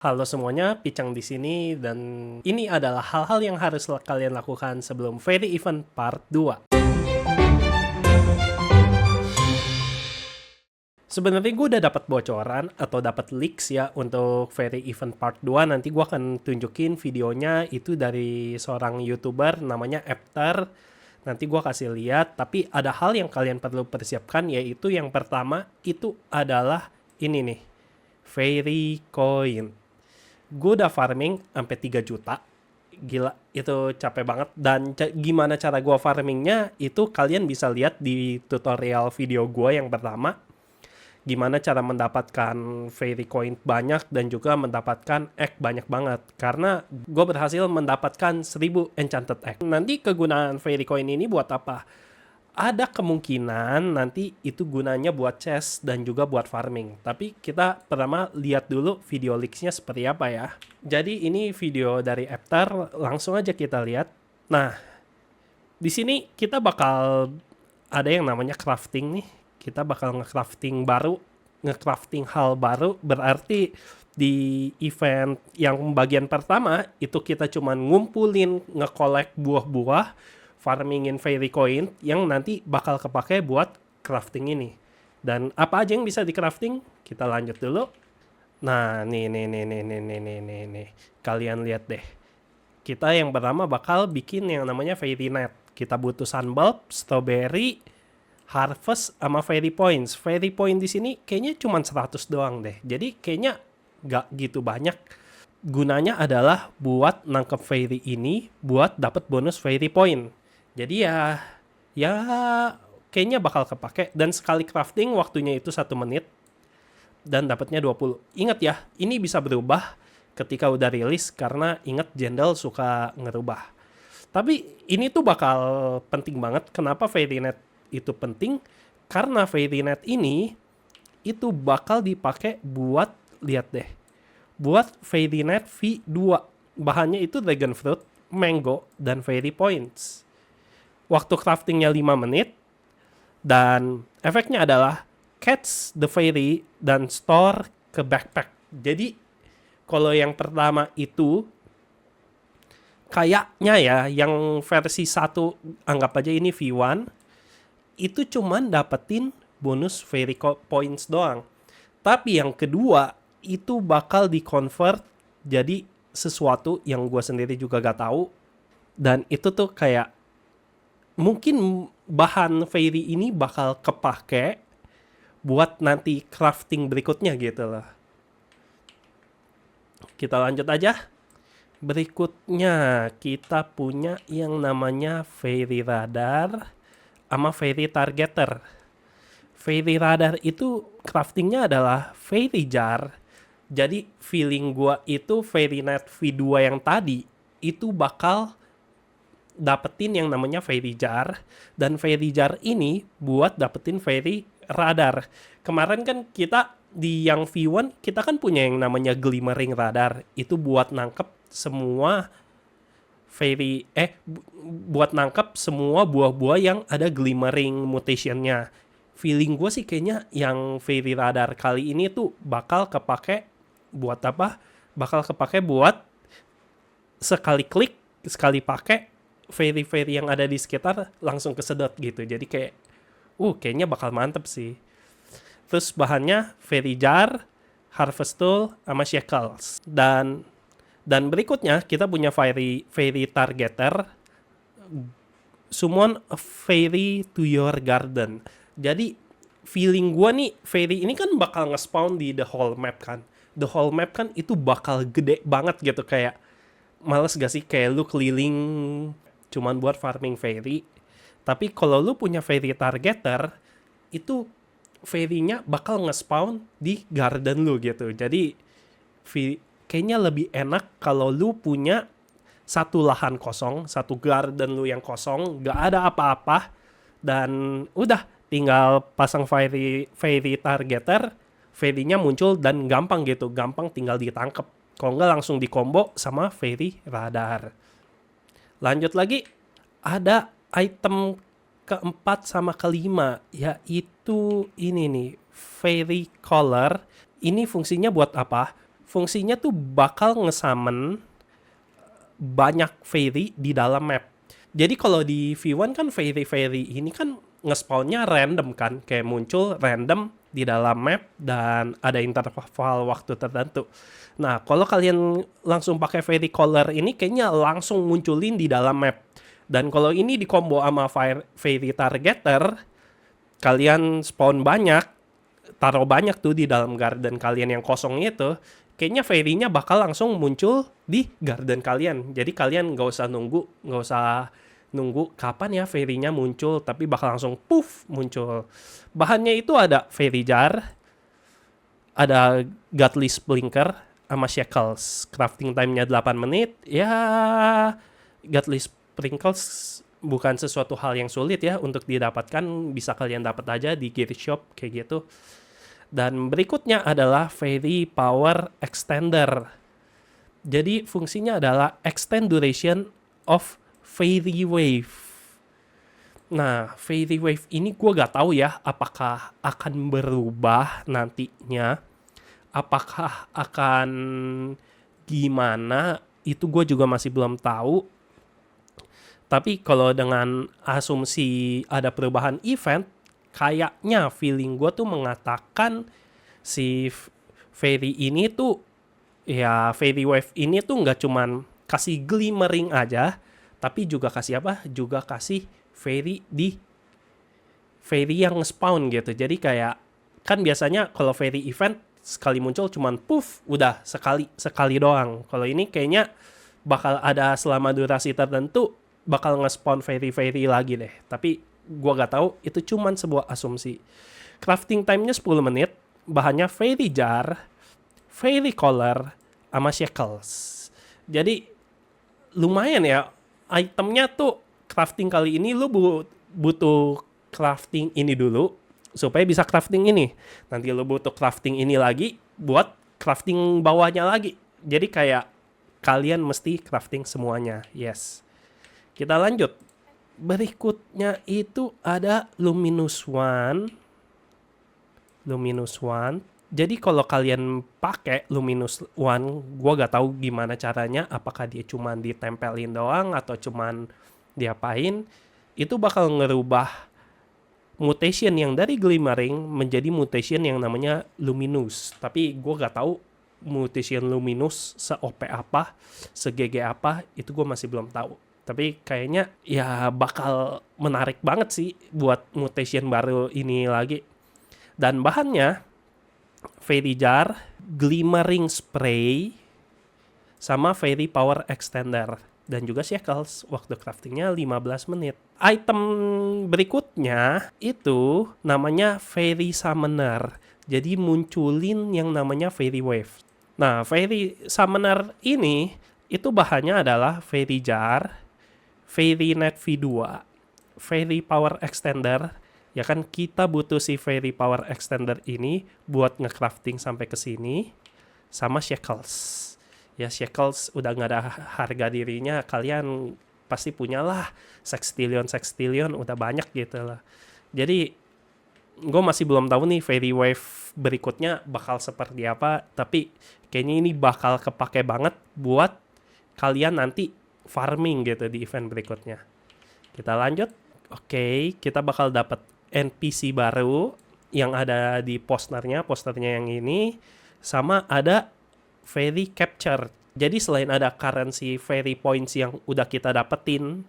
Halo semuanya, Picang di sini dan ini adalah hal-hal yang harus kalian lakukan sebelum Fairy Event Part 2. Sebenarnya gue udah dapat bocoran atau dapat leaks ya untuk Fairy Event Part 2. Nanti gue akan tunjukin videonya itu dari seorang YouTuber namanya Epter. Nanti gue kasih lihat, tapi ada hal yang kalian perlu persiapkan, yaitu yang pertama itu adalah ini nih, Fairy Coin. Gue udah farming sampai 3 juta. Gila, itu capek banget. Dan gimana cara gue farmingnya, itu kalian bisa lihat di tutorial video gue yang pertama. Gimana cara mendapatkan fairy coin banyak dan juga mendapatkan egg banyak banget. Karena gue berhasil mendapatkan 1000 enchanted egg. Nanti kegunaan fairy coin ini buat apa? Ada kemungkinan nanti itu gunanya buat chest dan juga buat farming. Tapi kita pertama lihat dulu video leaksnya seperti apa ya. Jadi ini video dari Epter, langsung aja kita lihat. Nah, di sini kita bakal ada yang namanya crafting nih. Kita bakal nge-crafting baru, nge-crafting hal baru, berarti di event yang bagian pertama itu kita cuman ngumpulin, nge-collect buah-buah, farmingin fairy coin yang nanti bakal kepake buat crafting ini. Dan apa aja yang bisa di crafting? Kita lanjut dulu. Nah, nih. Kalian lihat deh. Kita yang pertama bakal bikin yang namanya fairy net. Kita butuh sunbulb, strawberry, harvest, sama fairy points. Fairy point di sini kayaknya cuma 100 doang deh. Jadi kayaknya nggak gitu banyak. Gunanya adalah buat nangkep fairy ini, buat dapat bonus fairy point. Jadi ya kayaknya bakal kepake. Dan sekali crafting waktunya itu 1 menit dan dapatnya 20. Ingat ya, ini bisa berubah ketika udah rilis karena ingat Jendal suka ngerubah. Tapi ini tuh bakal penting banget. Kenapa Fairy Net itu penting? Karena Fairy Net ini itu bakal dipakai buat, lihat deh, buat Fairy Net V2. Bahannya itu Dragon Fruit, Mango, dan Fairy Points. Waktu craftingnya 5 menit, dan efeknya adalah catch the fairy dan store ke backpack. Jadi kalau yang pertama itu kayaknya ya yang versi 1, anggap aja ini V1, itu cuman dapetin bonus fairy points doang. Tapi yang kedua itu bakal di-convert jadi sesuatu yang gue sendiri juga gak tahu. Dan itu tuh kayak mungkin bahan fairy ini bakal kepake buat nanti crafting berikutnya gitu loh. Kita lanjut aja. Berikutnya kita punya yang namanya Fairy Radar sama Fairy Targeter. Fairy Radar itu craftingnya adalah Fairy Jar. Jadi feeling gua itu Fairy Net V2 yang tadi itu bakal dapetin yang namanya Fairy Jar. Dan Fairy Jar ini buat dapetin Fairy Radar. Kemarin kan kita di yang V1 kita kan punya yang namanya Glimmering Radar. Itu buat nangkep semua buat nangkep semua buah-buah yang ada glimmering mutationnya. Feeling gue sih kayaknya yang Fairy Radar kali ini tuh bakal kepake buat apa? Bakal kepake buat sekali klik, sekali pakai fairy-fairy yang ada di sekitar langsung kesedot gitu. Jadi kayak kayaknya bakal mantep sih. Terus bahannya Fairy Jar, Harvest Tool, sama Shackles. Dan berikutnya kita punya Fairy Targeter, Summon a Fairy to your garden. Jadi feeling gue nih, Fairy ini kan bakal nge-spawn di the whole map kan. The whole map kan itu bakal gede banget gitu, kayak males gak sih kayak lu keliling cuman buat farming fairy. Tapi kalau lu punya Fairy Targeter, itu fairy-nya bakal nge-spawn di garden lu gitu. Jadi kayaknya lebih enak kalau lu punya satu lahan kosong, satu garden lu yang kosong, gak ada apa-apa, dan udah tinggal pasang fairy targeter, fairy-nya muncul dan gampang gitu, gampang tinggal ditangkep. Kalau nggak langsung dikombo sama Fairy Radar. Lanjut lagi, ada item keempat sama kelima, yaitu ini nih, Fairy Color. Ini fungsinya buat apa? fungsinya tuh bakal nge-summon banyak fairy di dalam map. Jadi kalau di V1 kan fairy-fairy ini kan nge-spawnnya random kan, kayak muncul random di dalam map dan ada interval waktu tertentu. Nah, kalau kalian langsung pakai fairy color ini kayaknya langsung munculin di dalam map. Dan kalau ini dikombo sama fairy targeter, kalian spawn banyak, taruh banyak tuh di dalam garden kalian yang kosong itu, kayaknya fairy-nya bakal langsung muncul di garden kalian. Jadi kalian nggak usah nunggu kapan ya fairy-nya muncul, tapi bakal langsung puff muncul. Bahannya itu ada fairy jar, ada godly blinker, sama shackles. Crafting time-nya 8 menit. Ya, godly sprinkles bukan sesuatu hal yang sulit ya untuk didapatkan, bisa kalian dapat aja di gear shop kayak gitu. Dan berikutnya adalah Fairy Power Extender. Jadi fungsinya adalah extend duration of Fairy Wave. Nah, Fairy Wave ini gue gak tahu ya apakah akan berubah nantinya. Apakah akan gimana, itu gue juga masih belum tahu. Tapi kalau dengan asumsi ada perubahan event, kayaknya feeling gue tuh mengatakan si Fairy ini tuh, ya Fairy Wave ini tuh nggak cuman kasih glimmering aja, tapi juga kasih apa? Juga kasih Fairy yang spawn gitu. Jadi kayak, kan biasanya kalau Fairy event sekali muncul cuman puff, udah sekali doang. Kalau ini kayaknya bakal ada selama durasi tertentu, bakal nge-spawn fairy lagi deh. Tapi gua gak tahu, itu cuman sebuah asumsi. Crafting time-nya 10 menit, bahannya fairy jar, fairy collar, sama shackles. Jadi lumayan ya, itemnya tuh crafting kali ini lu butuh crafting ini dulu supaya bisa crafting ini. Nanti lu butuh crafting ini lagi buat crafting bawahnya lagi. Jadi kayak kalian mesti crafting semuanya. Yes. Kita lanjut. Berikutnya itu ada Luminous One. Jadi kalau kalian pakai Luminous One, gua gak tahu gimana caranya, apakah dia cuman ditempelin doang atau cuman diapain, itu bakal ngerubah mutation yang dari glimmering menjadi mutation yang namanya luminous. Tapi gue gak tahu mutation luminous se-OP apa, se-GG apa, itu gue masih belum tahu. Tapi kayaknya ya bakal menarik banget sih buat mutation baru ini lagi. Dan bahannya Fairy Jar, Glimmering Spray, sama Fairy Power Extender. Dan juga shackles, waktu craftingnya 15 menit. Item berikutnya itu namanya Fairy Summoner. Jadi munculin yang namanya Fairy Wave. Nah, Fairy Summoner ini itu bahannya adalah Fairy Jar, Fairy Net V2, Fairy Power Extender. Ya kan kita butuh si Fairy Power Extender ini buat nge-crafting sampai ke sini, sama shackles. Ya shackles udah nggak ada harga dirinya, kalian pasti punyalah sextillion udah banyak gitu lah. Jadi gue masih belum tahu nih Fairy Wave berikutnya bakal seperti apa, tapi kayaknya ini bakal kepake banget buat kalian nanti farming gitu di event berikutnya. Kita lanjut. Oke, kita bakal dapat NPC baru yang ada di posternya yang ini, sama ada Fairy Capture. Jadi selain ada currency Fairy Points yang udah kita dapetin,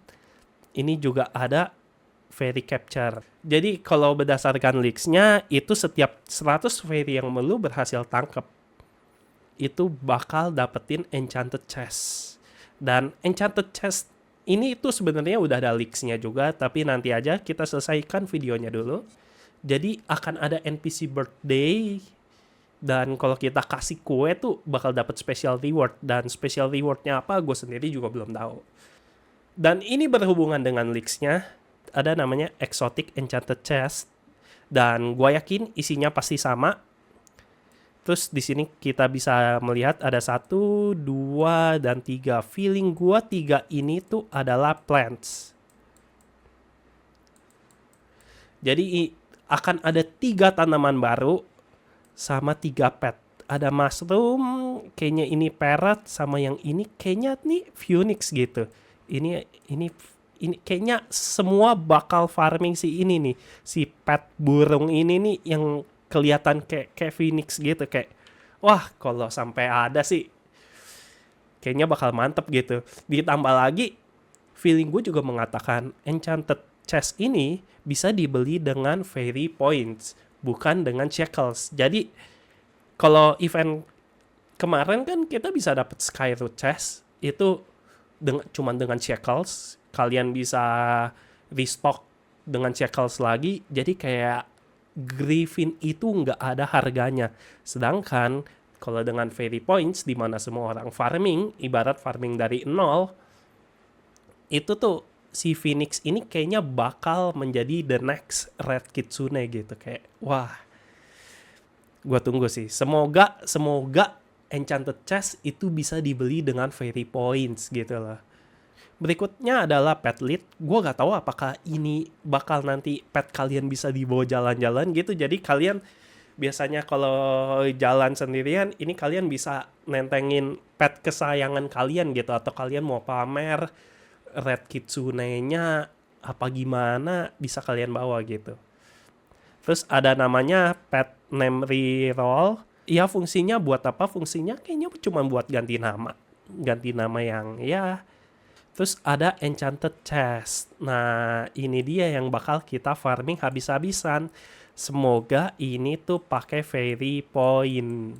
ini juga ada Fairy Capture. Jadi kalau berdasarkan leaks-nya, itu setiap 100 Fairy yang lu berhasil tangkap, itu bakal dapetin Enchanted Chest. Dan Enchanted Chest ini itu sebenarnya udah ada leaks-nya juga, tapi nanti aja kita selesaikan videonya dulu. Jadi akan ada NPC birthday, dan kalau kita kasih kue tuh bakal dapat special reward. Dan special rewardnya apa, gue sendiri juga belum tahu. Dan ini berhubungan dengan leaks-nya. Ada namanya Exotic Enchanted Chest. Dan gue yakin isinya pasti sama. Terus di sini kita bisa melihat ada 1, 2, dan 3. Feeling gue 3 ini tuh adalah plants. Jadi akan ada 3 tanaman baru sama 3 pet. ada mushroom, kayaknya ini parrot, sama yang ini kayaknya nih phoenix gitu. Ini kayaknya semua bakal farming si ini nih, si pet burung ini nih yang kelihatan kayak phoenix gitu, kayak wah kalau sampai ada sih kayaknya bakal mantep gitu. Ditambah lagi feeling gue juga mengatakan enchanted chest ini bisa dibeli dengan fairy points, bukan dengan shekels. Jadi kalau event kemarin kan kita bisa dapat Skyroot chest itu cuman dengan shekels, kalian bisa restock dengan shekels lagi, jadi kayak Griffin itu nggak ada harganya. Sedangkan kalau dengan fairy points, di mana semua orang farming, ibarat farming dari nol, itu tuh si Phoenix ini kayaknya bakal menjadi the next Red Kitsune gitu. Kayak wah, gue tunggu sih. Semoga Enchanted Chest itu bisa dibeli dengan fairy points gitu loh. Berikutnya adalah pet lead. Gue gak tahu apakah ini bakal nanti pet kalian bisa dibawa jalan-jalan gitu. Jadi kalian biasanya kalau jalan sendirian, ini kalian bisa nentengin pet kesayangan kalian gitu. Atau kalian mau pamer Red Kitsune-nya apa gimana, bisa kalian bawa gitu. Terus ada namanya pet name reroll. Ya fungsinya buat apa? Fungsinya kayaknya cuma buat ganti nama. Ganti nama yang ya. Terus ada Enchanted Chest. Nah ini dia yang bakal kita farming habis-habisan. Semoga ini tuh pakai fairy point.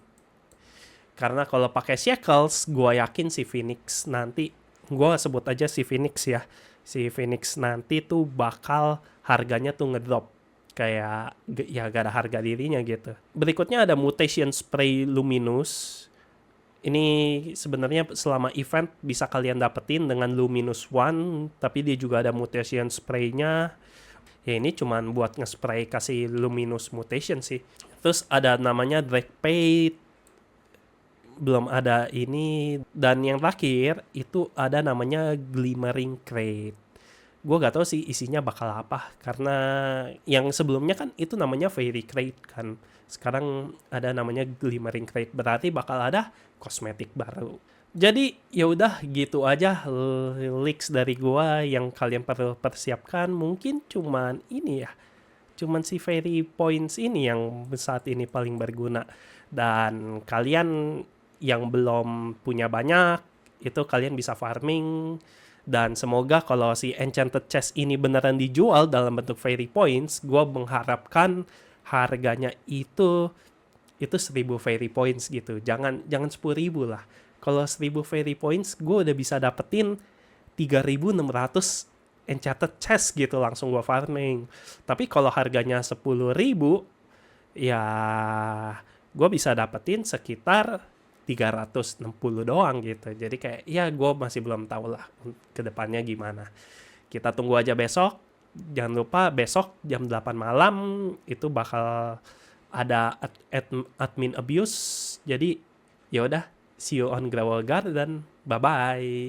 Karena kalau pakai shekels, gue yakin si Phoenix nanti, gue sebut aja si Phoenix ya. Si Phoenix nanti tuh bakal harganya tuh ngedrop. Kayak ya gak ada harga dirinya gitu. Berikutnya ada Mutation Spray Luminous. Ini sebenarnya selama event bisa kalian dapetin dengan Luminous One, tapi dia juga ada Mutation Spray-nya. Ya ini cuman buat nge-spray kasih Luminous Mutation sih. Terus ada namanya Drake Paint. Belum ada ini. Dan yang terakhir itu ada namanya Glimmering Crate. Gue gak tahu sih isinya bakal apa, karena yang sebelumnya kan itu namanya Fairy Crate kan, sekarang ada namanya Glimmering Crate, berarti bakal ada kosmetik baru. Jadi ya udah gitu aja leaks dari gue yang kalian perlu persiapkan. Mungkin cuman ini ya, cuman si Fairy Points ini yang saat ini paling berguna, dan kalian yang belum punya banyak itu kalian bisa farming. Dan semoga kalau si Enchanted Chest ini beneran dijual dalam bentuk fairy points, gue mengharapkan harganya itu 1000 fairy points gitu. Jangan 10.000 lah. Kalau 1000 fairy points, gue udah bisa dapetin 3.600 Enchanted Chest gitu, langsung gue farming. Tapi kalau harganya 10.000, ya gue bisa dapetin sekitar 360 doang gitu. Jadi kayak ya gue masih belum tahu lah kedepannya gimana. Kita tunggu aja besok. Jangan lupa besok jam 8 malam itu bakal ada admin abuse. Jadi ya udah, see you on Gravel Garden. Bye bye.